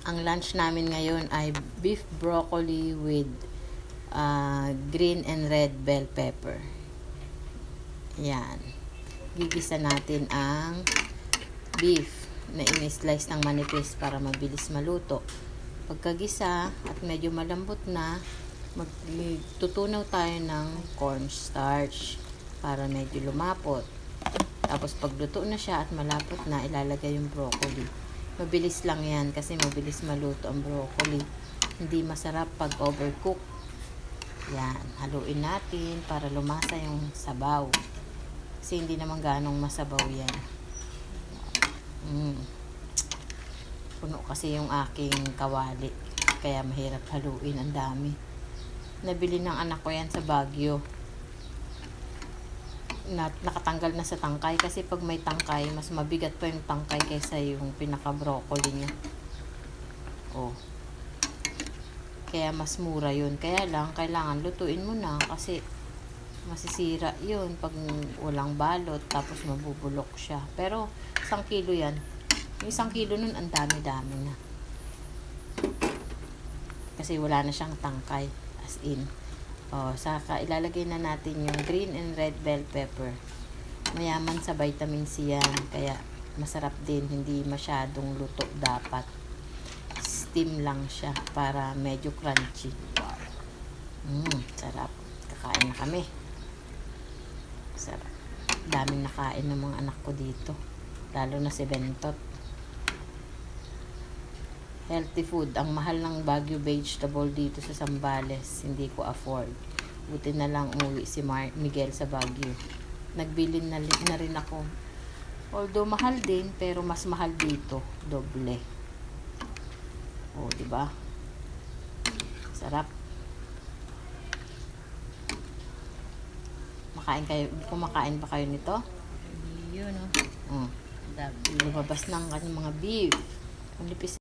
Ang lunch namin ngayon ay beef broccoli with green and red bell pepper. Yan. Gigisa natin ang beef na in-slice ng manipis para mabilis maluto. Pagkagisa at medyo malambot na, magtutunaw tayo ng cornstarch para medyo lumapot. Tapos pagluto na siya at malapot na, ilalagay yung broccoli. Mabilis lang yan kasi mabilis maluto ang broccoli. Hindi masarap pag overcook. Yan, haluin natin para lumasa yung sabaw. Kasi hindi naman ganong masabaw yan. Puno kasi yung aking kawali. Kaya mahirap haluin, ang dami. Nabili ng anak ko yan sa Baguio. Nakatanggal na sa tangkay kasi pag may tangkay, mas mabigat pa yung tangkay kaysa yung pinaka-broccoli niya. Kaya mas mura yun. Kaya lang, kailangan lutuin mo na kasi masisira yun pag walang balot tapos mabubulok siya. Pero 1 kilo yan. Yung 1 kilo nun, ang dami-dami na. Kasi wala na siyang tangkay. As in. Saka ilalagay na natin yung green and red bell pepper. Mayaman sa vitamin C yan. Kaya masarap din. Hindi masyadong luto dapat. Steam lang siya para medyo crunchy. Sarap. Kakain na kami. Sarap. Daming nakain ng mga anak ko dito. Lalo na si Bentot. Healthy food. Ang mahal ng Baguio vegetable dito sa Zambales. Hindi ko afford. Buti na lang umuwi si Miguel sa Baguio. Nagbili na rin ako. Although mahal din, pero mas mahal dito. Doble. Diba? Sarap. Kumakain ba kayo nito? Yun, Lumabas ng kanyang mga beef. Ang lipis.